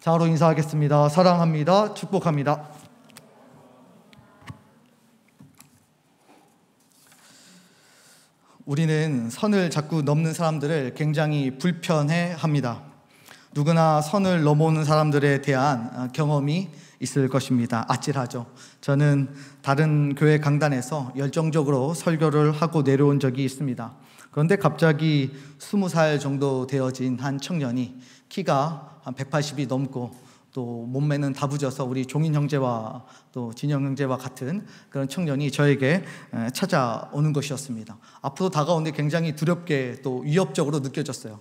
자로 인사하겠습니다. 사랑합니다. 축복합니다. 우리는 선을 자꾸 넘는 사람들을 굉장히 불편해합니다. 누구나 선을 넘어오는 사람들에 대한 경험이 있을 것입니다. 아찔하죠. 저는 다른 교회 강단에서 열정적으로 설교를 하고 내려온 적이 있습니다. 그런데 갑자기 20살 정도 되어진 한 청년이 키가 한 180이 넘고 또 몸매는 다부져서 우리 종인 형제와 또 진영 형제와 같은 그런 청년이 저에게 찾아오는 것이었습니다. 앞으로 다가오는데 굉장히 두렵게 또 위협적으로 느껴졌어요.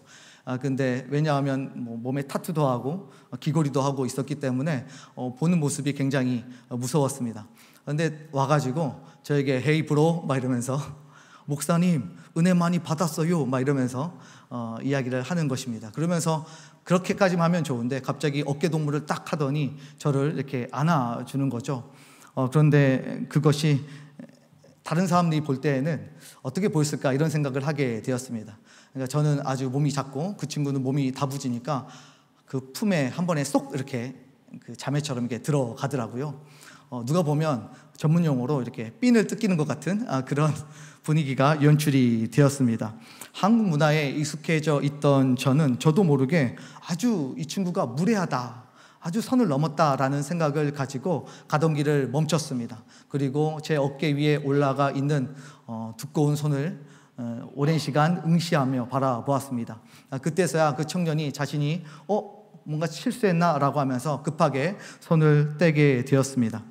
근데 왜냐하면 몸에 타투도 하고 귀걸이도 하고 있었기 때문에 보는 모습이 굉장히 무서웠습니다. 근데 와가지고 저에게 헤이 브로 막 이러면서 목사님 은혜 많이 받았어요 막 이러면서 이야기를 하는 것입니다. 그러면서 그렇게까지만 하면 좋은데 갑자기 어깨 동무를 딱 하더니 저를 이렇게 안아주는 거죠. 그런데 그것이 다른 사람들이 볼 때에는 어떻게 보였을까 이런 생각을 하게 되었습니다. 그러니까 저는 아주 몸이 작고 그 친구는 몸이 다부지니까 그 품에 한 번에 쏙 이렇게 그 자매처럼 이렇게 들어가더라고요. 누가 보면 전문 용어로 이렇게 핀을 뜯기는 것 같은 그런 분위기가 연출이 되었습니다. 한국 문화에 익숙해져 있던 저도 모르게 아주 이 친구가 무례하다, 아주 선을 넘었다라는 생각을 가지고 가던 길을 멈췄습니다. 그리고 제 어깨 위에 올라가 있는 두꺼운 손을 오랜 시간 응시하며 바라보았습니다. 그때서야 그 청년이 자신이 뭔가 실수했나 라고 하면서 급하게 손을 떼게 되었습니다.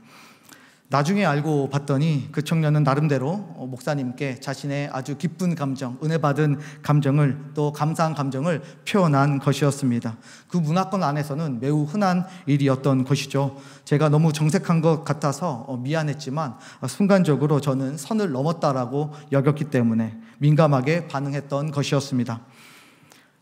나중에 알고 봤더니 그 청년은 나름대로 목사님께 자신의 아주 기쁜 감정, 은혜 받은 감정을 또 감사한 감정을 표현한 것이었습니다. 그 문화권 안에서는 매우 흔한 일이었던 것이죠. 제가 너무 정색한 것 같아서 미안했지만 순간적으로 저는 선을 넘었다라고 여겼기 때문에 민감하게 반응했던 것이었습니다.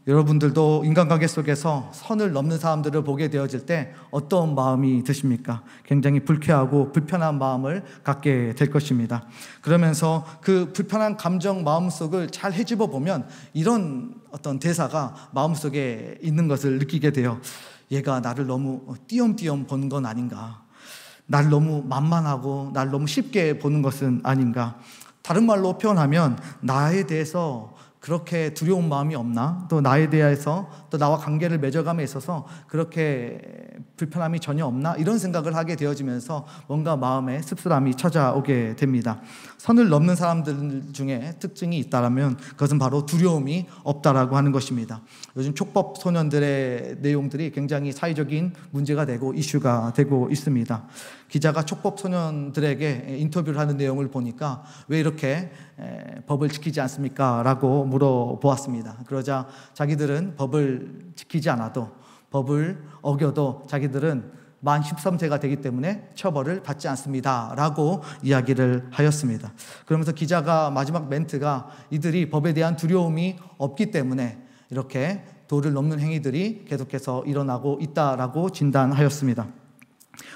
여러분들도 인간관계 속에서 선을 넘는 사람들을 보게 되어질 때 어떤 마음이 드십니까? 굉장히 불쾌하고 불편한 마음을 갖게 될 것입니다. 그러면서 그 불편한 감정 마음속을 잘 헤집어 보면 이런 어떤 대사가 마음속에 있는 것을 느끼게 돼요. 얘가 나를 너무 띄엄띄엄 보는 건 아닌가? 나를 너무 만만하고 나를 너무 쉽게 보는 것은 아닌가? 다른 말로 표현하면 나에 대해서 그렇게 두려운 마음이 없나? 또 나에 대해서 또 나와 관계를 맺어감에 있어서 그렇게 불편함이 전혀 없나? 이런 생각을 하게 되어지면서 뭔가 마음에 씁쓸함이 찾아오게 됩니다. 선을 넘는 사람들 중에 특징이 있다면 그것은 바로 두려움이 없다라고 하는 것입니다. 요즘 촉법 소년들의 내용들이 굉장히 사회적인 문제가 되고 이슈가 되고 있습니다. 기자가 촉법 소년들에게 인터뷰를 하는 내용을 보니까 왜 이렇게 법을 지키지 않습니까? 라고 물어보았습니다. 그러자 자기들은 법을 지키지 않아도 법을 어겨도 자기들은 만 13세가 되기 때문에 처벌을 받지 않습니다 라고 이야기를 하였습니다. 그러면서 기자가 마지막 멘트가 이들이 법에 대한 두려움이 없기 때문에 이렇게 도를 넘는 행위들이 계속해서 일어나고 있다라고 진단하였습니다.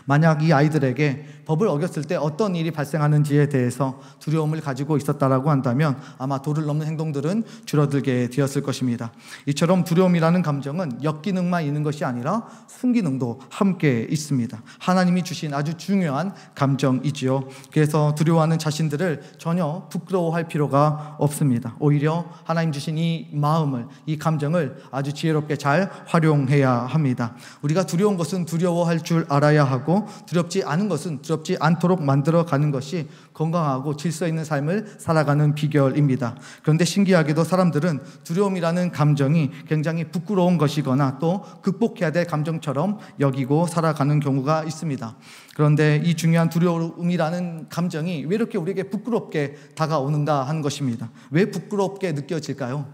만약 이 아이들에게 법을 어겼을 때 어떤 일이 발생하는지에 대해서 두려움을 가지고 있었다라고 한다면 아마 도를 넘는 행동들은 줄어들게 되었을 것입니다. 이처럼 두려움이라는 감정은 역기능만 있는 것이 아니라 순기능도 함께 있습니다. 하나님이 주신 아주 중요한 감정이지요. 그래서 두려워하는 자신들을 전혀 부끄러워할 필요가 없습니다. 오히려 하나님 주신 이 마음을, 이 감정을 아주 지혜롭게 잘 활용해야 합니다. 우리가 두려운 것은 두려워할 줄 알아야 하고 두렵지 않은 것은 두렵지 않도록 만들어가는 것이 건강하고 질서 있는 삶을 살아가는 비결입니다. 그런데 신기하게도 사람들은 두려움이라는 감정이 굉장히 부끄러운 것이거나 또 극복해야 될 감정처럼 여기고 살아가는 경우가 있습니다. 그런데 이 중요한 두려움이라는 감정이 왜 이렇게 우리에게 부끄럽게 다가오는가 하는 것입니다. 왜 부끄럽게 느껴질까요?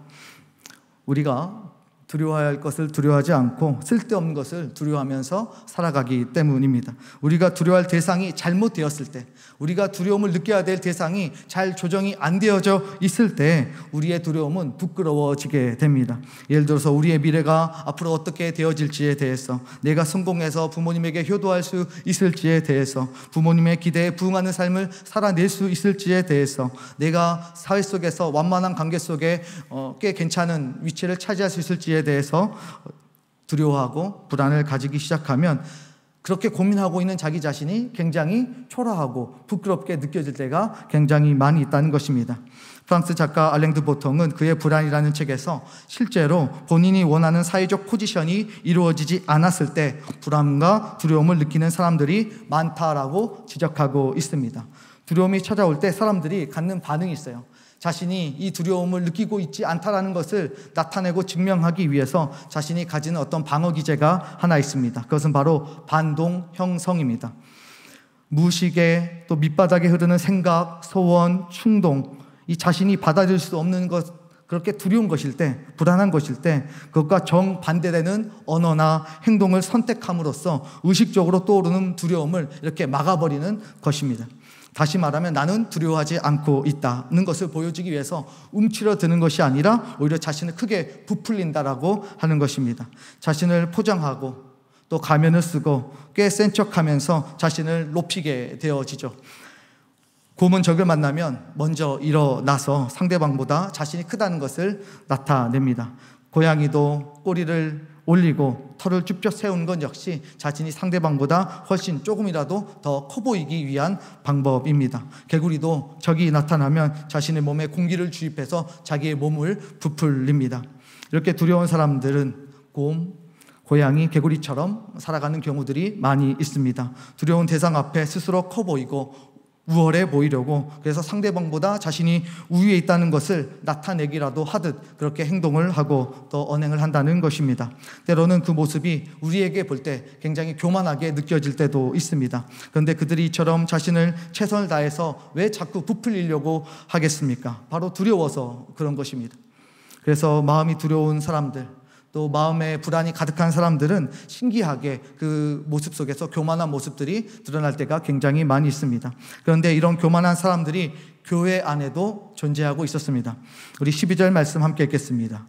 우리가 두려워해야 할 것을 두려워하지 않고 쓸데없는 것을 두려워하면서 살아가기 때문입니다. 우리가 두려워할 대상이 잘못되었을 때, 우리가 두려움을 느껴야 될 대상이 잘 조정이 안 되어져 있을 때 우리의 두려움은 부끄러워지게 됩니다. 예를 들어서 우리의 미래가 앞으로 어떻게 되어질지에 대해서, 내가 성공해서 부모님에게 효도할 수 있을지에 대해서, 부모님의 기대에 부응하는 삶을 살아낼 수 있을지에 대해서, 내가 사회 속에서 완만한 관계 속에 꽤 괜찮은 위치를 차지할 수 있을지에 대해서 두려워하고 불안을 가지기 시작하면 그렇게 고민하고 있는 자기 자신이 굉장히 초라하고 부끄럽게 느껴질 때가 굉장히 많이 있다는 것입니다. 프랑스 작가 알랭 드 보통은 그의 불안이라는 책에서 실제로 본인이 원하는 사회적 포지션이 이루어지지 않았을 때 불안과 두려움을 느끼는 사람들이 많다라고 지적하고 있습니다. 두려움이 찾아올 때 사람들이 갖는 반응이 있어요. 자신이 이 두려움을 느끼고 있지 않다라는 것을 나타내고 증명하기 위해서 자신이 가지는 어떤 방어 기제가 하나 있습니다. 그것은 바로 반동 형성입니다. 무의식에 또 밑바닥에 흐르는 생각, 소원, 충동, 이 자신이 받아들일 수 없는 것, 그렇게 두려운 것일 때, 불안한 것일 때 그것과 정반대되는 언어나 행동을 선택함으로써 의식적으로 떠오르는 두려움을 이렇게 막아버리는 것입니다. 다시 말하면 나는 두려워하지 않고 있다는 것을 보여주기 위해서 움츠러드는 것이 아니라 오히려 자신을 크게 부풀린다라고 하는 것입니다. 자신을 포장하고 또 가면을 쓰고 꽤 센 척하면서 자신을 높이게 되어지죠. 곰은 적을 만나면 먼저 일어나서 상대방보다 자신이 크다는 것을 나타냅니다. 고양이도 꼬리를 올리고 털을 쭉 세우는 건 역시 자신이 상대방보다 훨씬 조금이라도 더 커 보이기 위한 방법입니다. 개구리도 적이 나타나면 자신의 몸에 공기를 주입해서 자기의 몸을 부풀립니다. 이렇게 두려운 사람들은 곰, 고양이, 개구리처럼 살아가는 경우들이 많이 있습니다. 두려운 대상 앞에 스스로 커 보이고 우월해 보이려고, 그래서 상대방보다 자신이 우위에 있다는 것을 나타내기라도 하듯 그렇게 행동을 하고 또 언행을 한다는 것입니다. 때로는 그 모습이 우리에게 볼 때 굉장히 교만하게 느껴질 때도 있습니다. 그런데 그들이 이처럼 자신을 최선을 다해서 왜 자꾸 부풀리려고 하겠습니까? 바로 두려워서 그런 것입니다. 그래서 마음이 두려운 사람들, 또 마음에 불안이 가득한 사람들은 신기하게 그 모습 속에서 교만한 모습들이 드러날 때가 굉장히 많이 있습니다. 그런데 이런 교만한 사람들이 교회 안에도 존재하고 있었습니다. 우리 12절 말씀 함께 읽겠습니다.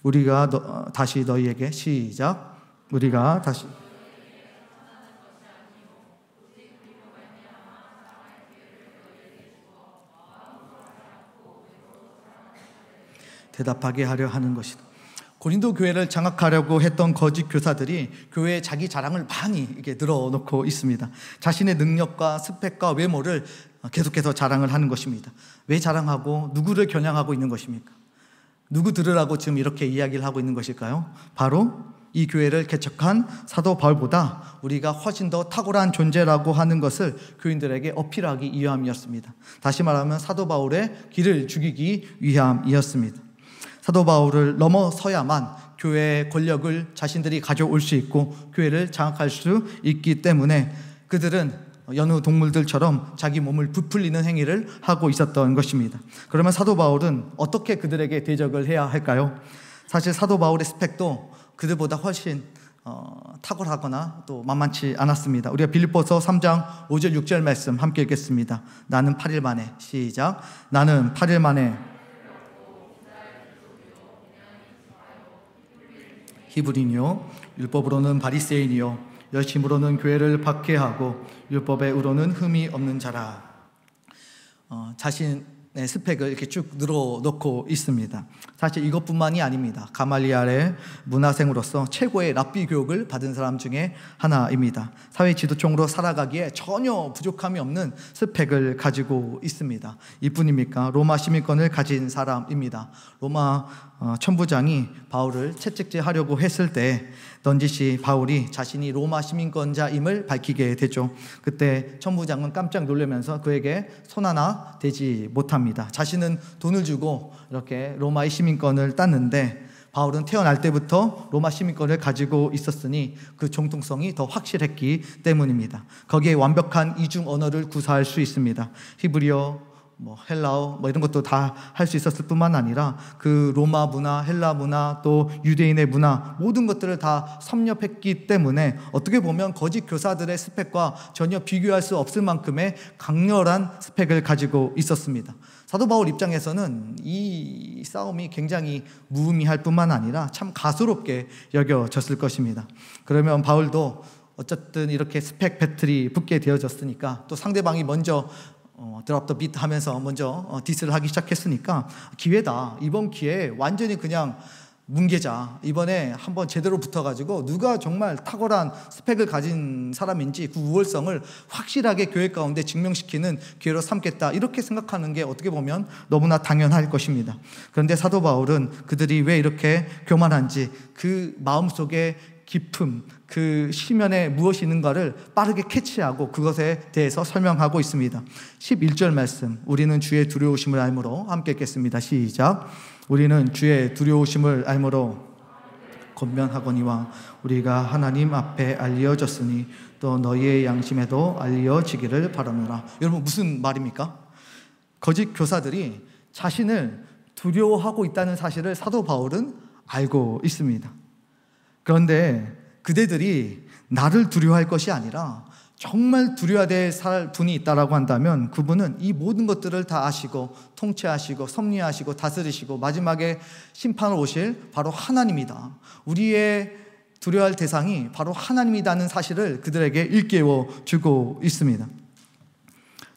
우리가 다시 너희에게, 시작, 우리가 다시 대답하게 하려 하는 것이다. 고린도 교회를 장악하려고 했던 거짓 교사들이 교회에 자기 자랑을 많이 이렇게 늘어놓고 있습니다. 자신의 능력과 스펙과 외모를 계속해서 자랑을 하는 것입니다. 왜 자랑하고 누구를 겨냥하고 있는 것입니까? 누구 들으라고 지금 이렇게 이야기를 하고 있는 것일까요? 바로 이 교회를 개척한 사도 바울보다 우리가 훨씬 더 탁월한 존재라고 하는 것을 교인들에게 어필하기 위함이었습니다. 다시 말하면 사도 바울의 길을 죽이기 위함이었습니다. 사도 바울을 넘어서야만 교회의 권력을 자신들이 가져올 수 있고 교회를 장악할 수 있기 때문에 그들은 여느 동물들처럼 자기 몸을 부풀리는 행위를 하고 있었던 것입니다. 그러면 사도 바울은 어떻게 그들에게 대적을 해야 할까요? 사실 사도 바울의 스펙도 그들보다 훨씬 탁월하거나 또 만만치 않았습니다. 우리가 빌립보서 3장 5절 6절 말씀 함께 읽겠습니다. 나는 8일 만에, 시작, 나는 8일 만에 히브리니요, 율법으로는 바리새인이요, 열심으로는 교회를 박해하고 율법의 의로는 흠이 없는 자라. 자신의 스펙을 이렇게 쭉 늘어놓고 있습니다. 사실 이것뿐만이 아닙니다. 가말리엘의 문화생으로서 최고의 랍비 교육을 받은 사람 중에 하나입니다. 사회 지도층으로 살아가기에 전혀 부족함이 없는 스펙을 가지고 있습니다. 이뿐입니까? 로마 시민권을 가진 사람입니다. 로마 천부장이 바울을 채찍질하려고 했을 때 넌지시 바울이 자신이 로마 시민권자임을 밝히게 되죠. 그때 천부장은 깜짝 놀라면서 그에게 손 하나 대지 못합니다. 자신은 돈을 주고 이렇게 로마의 시민권을 땄는데 바울은 태어날 때부터 로마 시민권을 가지고 있었으니 그 정통성이 더 확실했기 때문입니다. 거기에 완벽한 이중 언어를 구사할 수 있습니다. 히브리어, 헬라어 이런 것도 다 할 수 있었을 뿐만 아니라 그 로마 문화, 헬라 문화, 또 유대인의 문화 모든 것들을 다 섭렵했기 때문에 어떻게 보면 거짓 교사들의 스펙과 전혀 비교할 수 없을 만큼의 강렬한 스펙을 가지고 있었습니다. 사도 바울 입장에서는 이 싸움이 굉장히 무의미할 뿐만 아니라 참 가소롭게 여겨졌을 것입니다. 그러면 바울도 어쨌든 이렇게 스펙 배틀이 붙게 되어졌으니까 또 상대방이 먼저 드랍 더 비트 하면서 먼저 디스를 하기 시작했으니까 기회다. 이번 기회에 완전히 그냥 문계자 이번에 한번 제대로 붙어가지고 누가 정말 탁월한 스펙을 가진 사람인지 그 우월성을 확실하게 교회 가운데 증명시키는 기회로 삼겠다, 이렇게 생각하는 게 어떻게 보면 너무나 당연할 것입니다. 그런데 사도 바울은 그들이 왜 이렇게 교만한지, 그 마음속에 깊음, 그 시면에 무엇이 있는가를 빠르게 캐치하고 그것에 대해서 설명하고 있습니다. 11절 말씀, 우리는 주의 두려우심을 알므로, 함께 읽겠습니다. 시작. 우리는 주의 두려우심을 알므로 권면하거니와 우리가 하나님 앞에 알려졌으니 또 너희의 양심에도 알려지기를 바라노라. 여러분, 무슨 말입니까? 거짓 교사들이 자신을 두려워하고 있다는 사실을 사도 바울은 알고 있습니다. 그런데 그대들이 나를 두려워할 것이 아니라 정말 두려워야 될 분이 있다라고 한다면 그분은 이 모든 것들을 다 아시고 통치하시고 섭리하시고 다스리시고 마지막에 심판을 오실 바로 하나님이다. 우리의 두려워할 대상이 바로 하나님이라는 사실을 그들에게 일깨워 주고 있습니다.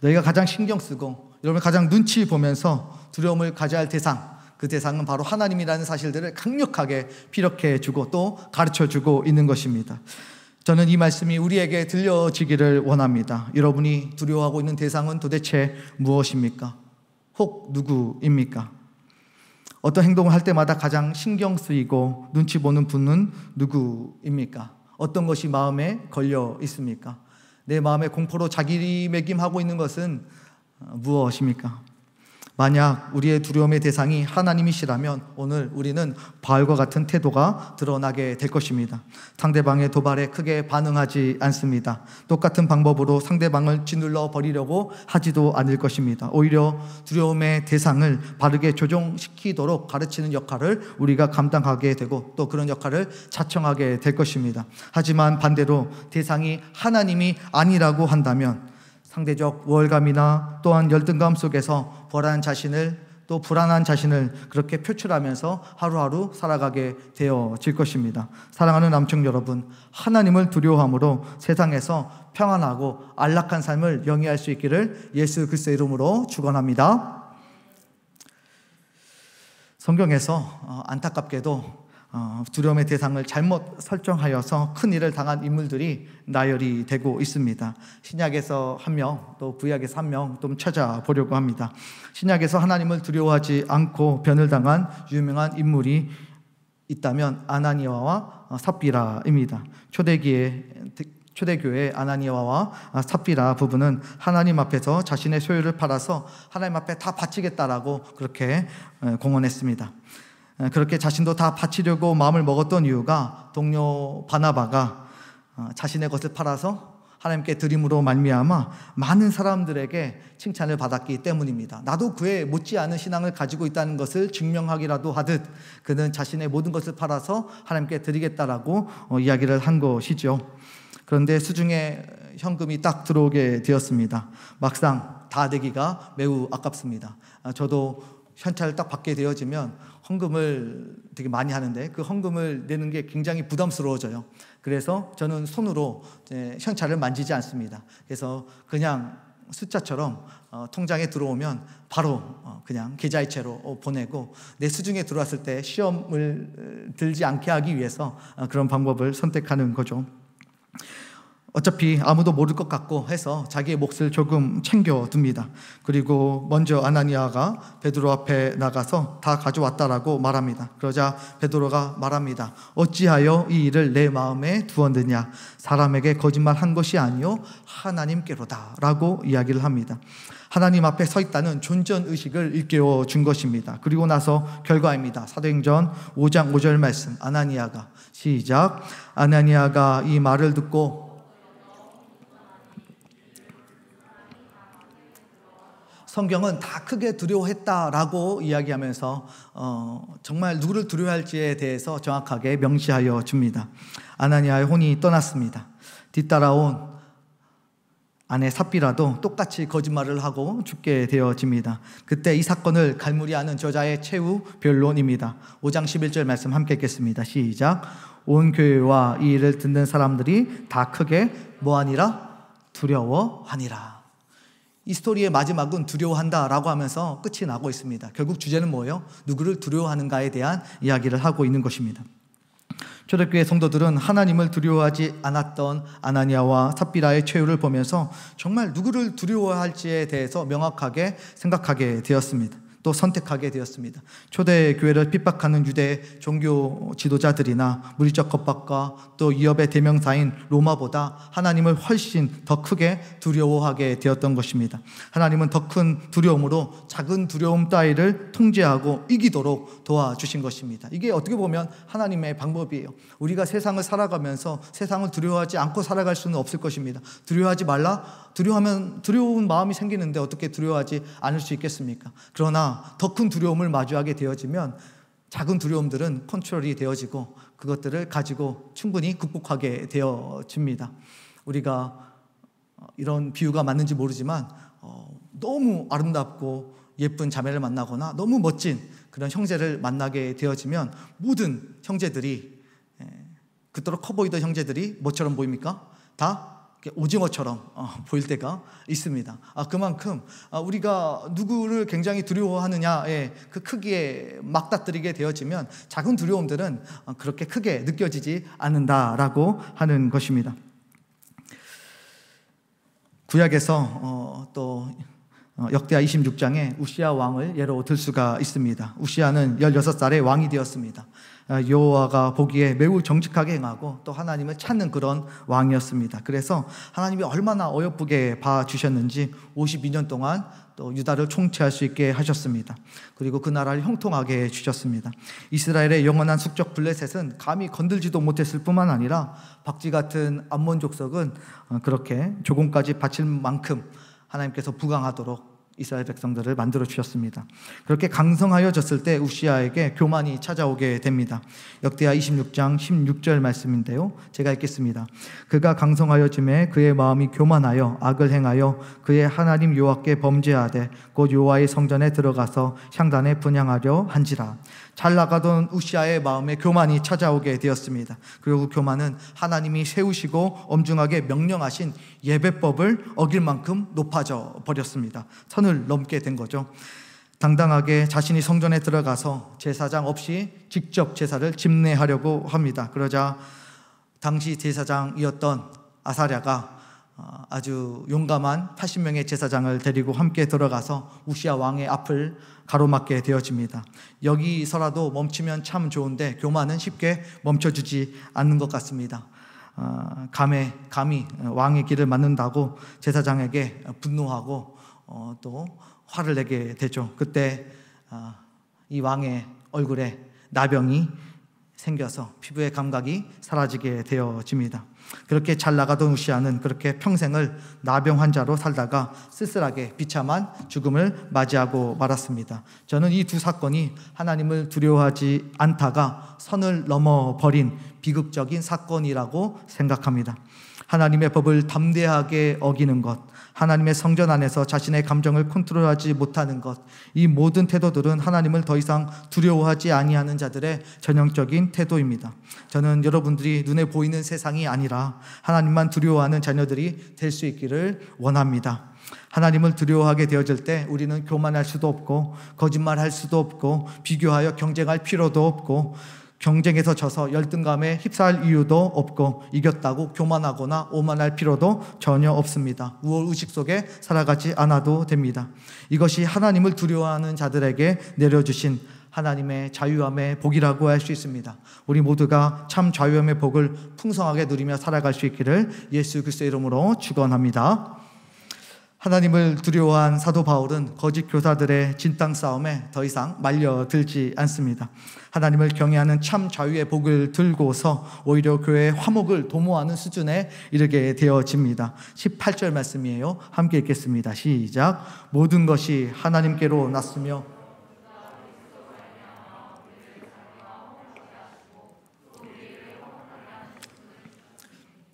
너희가 가장 신경 쓰고 여러분 가장 눈치 보면서 두려움을 가져야 할 대상, 그 대상은 바로 하나님이라는 사실들을 강력하게 피력해 주고 또 가르쳐 주고 있는 것입니다. 저는 이 말씀이 우리에게 들려지기를 원합니다. 여러분이 두려워하고 있는 대상은 도대체 무엇입니까? 혹 누구입니까? 어떤 행동을 할 때마다 가장 신경 쓰이고 눈치 보는 분은 누구입니까? 어떤 것이 마음에 걸려 있습니까? 내 마음의 공포로 자기매김하고 있는 것은 무엇입니까? 만약 우리의 두려움의 대상이 하나님이시라면 오늘 우리는 바울과 같은 태도가 드러나게 될 것입니다. 상대방의 도발에 크게 반응하지 않습니다. 똑같은 방법으로 상대방을 짓눌러 버리려고 하지도 않을 것입니다. 오히려 두려움의 대상을 바르게 조정시키도록 가르치는 역할을 우리가 감당하게 되고 또 그런 역할을 자청하게 될 것입니다. 하지만 반대로 대상이 하나님이 아니라고 한다면 상대적 우월감이나 또한 열등감 속에서 불안한 자신을 그렇게 표출하면서 하루하루 살아가게 되어질 것입니다. 사랑하는 남청 여러분, 하나님을 두려워함으로 세상에서 평안하고 안락한 삶을 영위할 수 있기를 예수 그리스도의 이름으로 축원합니다. 성경에서 안타깝게도 두려움의 대상을 잘못 설정하여서 큰 일을 당한 인물들이 나열이 되고 있습니다. 신약에서 한 명, 또 구약에서 한 명 좀 찾아보려고 합니다. 신약에서 하나님을 두려워하지 않고 변을 당한 유명한 인물이 있다면 아나니아와 삽비라입니다. 초대교회 아나니아와 삽비라 부부는 하나님 앞에서 자신의 소유를 팔아서 하나님 앞에 다 바치겠다라고 그렇게 공언했습니다. 그렇게 자신도 다 바치려고 마음을 먹었던 이유가 동료 바나바가 자신의 것을 팔아서 하나님께 드림으로 말미암아 많은 사람들에게 칭찬을 받았기 때문입니다. 나도 그에 못지않은 신앙을 가지고 있다는 것을 증명하기라도 하듯 그는 자신의 모든 것을 팔아서 하나님께 드리겠다라고 이야기를 한 것이죠. 그런데 수중에 현금이 딱 들어오게 되었습니다. 막상 다 내기가 매우 아깝습니다. 저도 현찰을 딱 받게 되어지면 헌금을 되게 많이 하는데 그 헌금을 내는 게 굉장히 부담스러워져요. 그래서 저는 손으로 현찰을 만지지 않습니다. 그래서 그냥 숫자처럼 통장에 들어오면 바로 그냥 계좌이체로 보내고 내 수중에 들어왔을 때 시험을 들지 않게 하기 위해서 그런 방법을 선택하는 거죠. 어차피 아무도 모를 것 같고 해서 자기의 몫을 조금 챙겨둡니다. 그리고 먼저 아나니아가 베드로 앞에 나가서 다 가져왔다라고 말합니다. 그러자 베드로가 말합니다. 어찌하여 이 일을 내 마음에 두었느냐? 사람에게 거짓말한 것이 아니요 하나님께로다 라고 이야기를 합니다. 하나님 앞에 서 있다는 존전의식을 일깨워 준 것입니다. 그리고 나서 결과입니다. 사도행전 5장 5절 말씀, 아나니아가 시작. 아나니아가 이 말을 듣고 성경은 다 크게 두려워했다라고 이야기하면서 정말 누구를 두려워할지에 대해서 정확하게 명시하여 줍니다. 아나니아의 혼이 떠났습니다. 뒤따라온 아내 삽비라도 똑같이 거짓말을 하고 죽게 되어집니다. 그때 이 사건을 갈무리하는 저자의 최후 변론입니다. 5장 11절 말씀 함께 읽겠습니다. 시작. 온 교회와 이 일을 듣는 사람들이 다 크게 뭐하니라? 두려워하니라. 이 스토리의 마지막은 두려워한다라고 하면서 끝이 나고 있습니다. 결국 주제는 뭐예요? 누구를 두려워하는가에 대한 이야기를 하고 있는 것입니다. 초대교회 성도들은 하나님을 두려워하지 않았던 아나니아와 삽비라의 최후를 보면서 정말 누구를 두려워할지에 대해서 명확하게 생각하게 되었습니다. 또 선택하게 되었습니다. 초대교회를 핍박하는 유대 종교 지도자들이나 물리적 겁박과 또 위협의 대명사인 로마보다 하나님을 훨씬 더 크게 두려워하게 되었던 것입니다. 하나님은 더 큰 두려움으로 작은 두려움 따위를 통제하고 이기도록 도와주신 것입니다. 이게 어떻게 보면 하나님의 방법이에요. 우리가 세상을 살아가면서 세상을 두려워하지 않고 살아갈 수는 없을 것입니다. 두려워하지 말라? 두려워하면 두려운 마음이 생기는데 어떻게 두려워하지 않을 수 있겠습니까? 그러나 더 큰 두려움을 마주하게 되어지면 작은 두려움들은 컨트롤이 되어지고 그것들을 가지고 충분히 극복하게 되어집니다. 우리가 이런 비유가 맞는지 모르지만 너무 아름답고 예쁜 자매를 만나거나 너무 멋진 그런 형제를 만나게 되어지면 모든 형제들이, 그토록 커 보이던 형제들이 뭐처럼 보입니까? 다 오징어처럼 보일 때가 있습니다. 그만큼 우리가 누구를 굉장히 두려워하느냐에 그 크기에 맞닥뜨리게 되어지면 작은 두려움들은 그렇게 크게 느껴지지 않는다라고 하는 것입니다. 구약에서 또 역대하 26장에 우시아 왕을 예로 들 수가 있습니다. 우시아는 16살에 왕이 되었습니다. 여호와가 보기에 매우 정직하게 행하고 또 하나님을 찾는 그런 왕이었습니다. 그래서 하나님이 얼마나 어여쁘게 봐주셨는지 52년 동안 또 유다를 총체할 수 있게 하셨습니다. 그리고 그 나라를 형통하게 해주셨습니다. 이스라엘의 영원한 숙적 블레셋은 감히 건들지도 못했을 뿐만 아니라 박쥐 같은 암몬 족속은 그렇게 조공까지 바칠 만큼 하나님께서 부강하도록 이스라엘 백성들을 만들어 주셨습니다. 그렇게 강성하여졌을 때 우시아에게 교만이 찾아오게 됩니다. 역대하 26장 16절 말씀인데요, 제가 읽겠습니다. 그가 강성하여짐에 그의 마음이 교만하여 악을 행하여 그의 하나님 여호와께 범죄하되 곧 여호와의 성전에 들어가서 향단에 분향하려 한지라. 잘 나가던 우시아의 마음에 교만이 찾아오게 되었습니다. 그리고 교만은 하나님이 세우시고 엄중하게 명령하신 예배법을 어길 만큼 높아져 버렸습니다. 선을 넘게 된 거죠. 당당하게 자신이 성전에 들어가서 제사장 없이 직접 제사를 집례하려고 합니다. 그러자 당시 제사장이었던 아사랴가 아주 용감한 80명의 제사장을 데리고 함께 들어가서 우시아 왕의 앞을 가로막게 되어집니다. 여기서라도 멈추면 참 좋은데 교만은 쉽게 멈춰주지 않는 것 같습니다. 감히 왕의 길을 막는다고 제사장에게 분노하고 또 화를 내게 되죠. 그때 이 왕의 얼굴에 나병이 생겨서 피부의 감각이 사라지게 되어집니다. 그렇게 잘 나가던 우시아는 그렇게 평생을 나병 환자로 살다가 쓸쓸하게 비참한 죽음을 맞이하고 말았습니다. 저는 이 두 사건이 하나님을 두려워하지 않다가 선을 넘어버린 비극적인 사건이라고 생각합니다. 하나님의 법을 담대하게 어기는 것, 하나님의 성전 안에서 자신의 감정을 컨트롤하지 못하는 것, 이 모든 태도들은 하나님을 더 이상 두려워하지 아니하는 자들의 전형적인 태도입니다. 저는 여러분들이 눈에 보이는 세상이 아니라 하나님만 두려워하는 자녀들이 될 수 있기를 원합니다. 하나님을 두려워하게 되어질 때 우리는 교만할 수도 없고 거짓말할 수도 없고 비교하여 경쟁할 필요도 없고 경쟁에서 져서 열등감에 휩싸일 이유도 없고 이겼다고 교만하거나 오만할 필요도 전혀 없습니다. 우월의식 속에 살아가지 않아도 됩니다. 이것이 하나님을 두려워하는 자들에게 내려주신 하나님의 자유함의 복이라고 할 수 있습니다. 우리 모두가 참 자유함의 복을 풍성하게 누리며 살아갈 수 있기를 예수 그리스도의 이름으로 축원합니다. 하나님을 두려워한 사도 바울은 거짓 교사들의 진땅 싸움에 더 이상 말려들지 않습니다. 하나님을 경외하는 참 자유의 복을 들고서 오히려 교회의 화목을 도모하는 수준에 이르게 되어집니다. 18절 말씀이에요. 함께 읽겠습니다. 시작. 모든 것이 하나님께로 났으며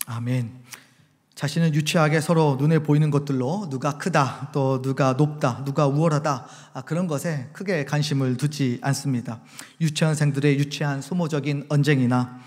아멘. 자신은 유치하게 서로 눈에 보이는 것들로 누가 크다, 또 누가 높다, 누가 우월하다, 그런 것에 크게 관심을 두지 않습니다. 유치원생들의 유치한 소모적인 언쟁이나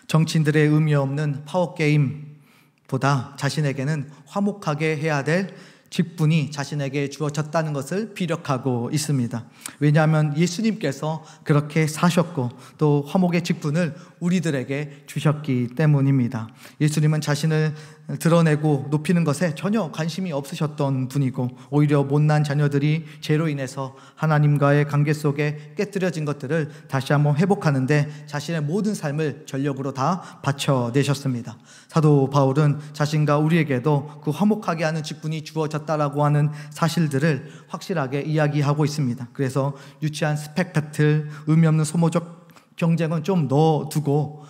정치인들의 의미 없는 파워게임보다 자신에게는 화목하게 해야 될 직분이 자신에게 주어졌다는 것을 피력하고 있습니다. 왜냐하면 예수님께서 그렇게 사셨고 또 화목의 직분을 우리들에게 주셨기 때문입니다. 예수님은 자신을 드러내고 높이는 것에 전혀 관심이 없으셨던 분이고, 오히려 못난 자녀들이 죄로 인해서 하나님과의 관계 속에 깨뜨려진 것들을 다시 한번 회복하는데 자신의 모든 삶을 전력으로 다 바쳐내셨습니다. 사도 바울은 자신과 우리에게도 그 화목하게 하는 직분이 주어졌다라고 하는 사실들을 확실하게 이야기하고 있습니다. 그래서 유치한 스펙 배틀, 의미 없는 소모적 경쟁은 좀 넣어두고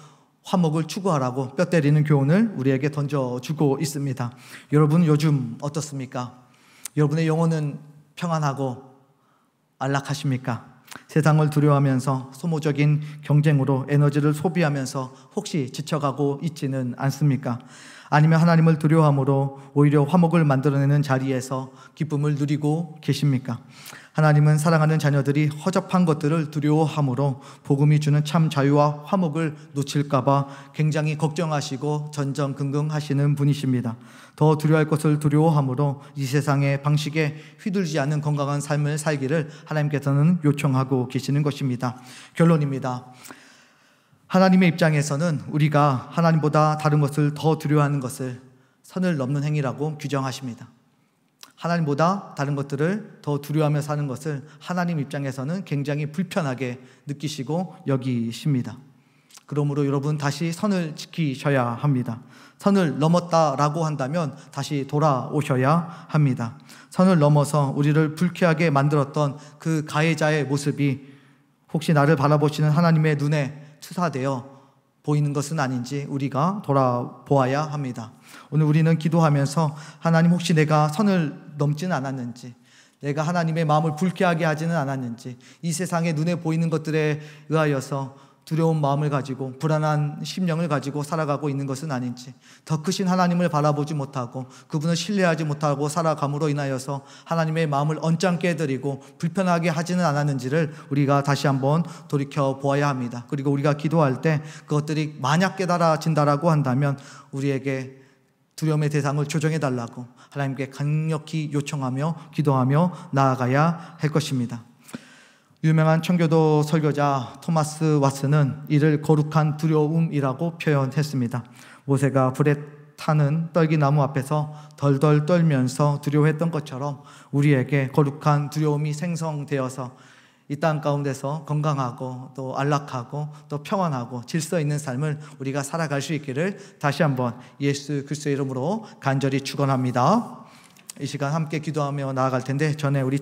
화목을 추구하라고 뼈 때리는 교훈을 우리에게 던져주고 있습니다. 여러분 요즘 어떻습니까? 여러분의 영혼은 평안하고 안락하십니까? 세상을 두려워하면서 소모적인 경쟁으로 에너지를 소비하면서 혹시 지쳐가고 있지는 않습니까? 아니면 하나님을 두려워함으로 오히려 화목을 만들어내는 자리에서 기쁨을 누리고 계십니까? 하나님은 사랑하는 자녀들이 허접한 것들을 두려워함으로 복음이 주는 참 자유와 화목을 놓칠까봐 굉장히 걱정하시고 전전긍긍하시는 분이십니다. 더 두려워할 것을 두려워함으로 이 세상의 방식에 휘둘리지 않는 건강한 삶을 살기를 하나님께서는 요청하고 계시는 것입니다. 결론입니다. 하나님의 입장에서는 우리가 하나님보다 다른 것을 더 두려워하는 것을 선을 넘는 행위라고 규정하십니다. 하나님보다 다른 것들을 더 두려워하며 사는 것을 하나님 입장에서는 굉장히 불편하게 느끼시고 여기십니다. 그러므로 여러분 다시 선을 지키셔야 합니다. 선을 넘었다라고 한다면 다시 돌아오셔야 합니다. 선을 넘어서 우리를 불쾌하게 만들었던 그 가해자의 모습이 혹시 나를 바라보시는 하나님의 눈에 투사되어 보이는 것은 아닌지 우리가 돌아보아야 합니다. 오늘 우리는 기도하면서 하나님 혹시 내가 선을 넘지는 않았는지, 내가 하나님의 마음을 불쾌하게 하지는 않았는지, 이 세상에 눈에 보이는 것들에 의하여서 두려운 마음을 가지고 불안한 심령을 가지고 살아가고 있는 것은 아닌지, 더 크신 하나님을 바라보지 못하고 그분을 신뢰하지 못하고 살아감으로 인하여서 하나님의 마음을 언짢게 해드리고 불편하게 하지는 않았는지를 우리가 다시 한번 돌이켜 보아야 합니다. 그리고 우리가 기도할 때 그것들이 만약 깨달아진다라고 한다면 우리에게 두려움의 대상을 조정해달라고 하나님께 강력히 요청하며 기도하며 나아가야 할 것입니다. 유명한 청교도 설교자 토마스 왓슨은 이를 거룩한 두려움이라고 표현했습니다. 모세가 불에 타는 떨기나무 앞에서 덜덜 떨면서 두려워했던 것처럼 우리에게 거룩한 두려움이 생성되어서 이 땅 가운데서 건강하고 또 안락하고 또 평안하고 질서 있는 삶을 우리가 살아갈 수 있기를 다시 한번 예수 그리스도의 이름으로 간절히 축원합니다. 이 시간 함께 기도하며 나아갈 텐데 전에 우리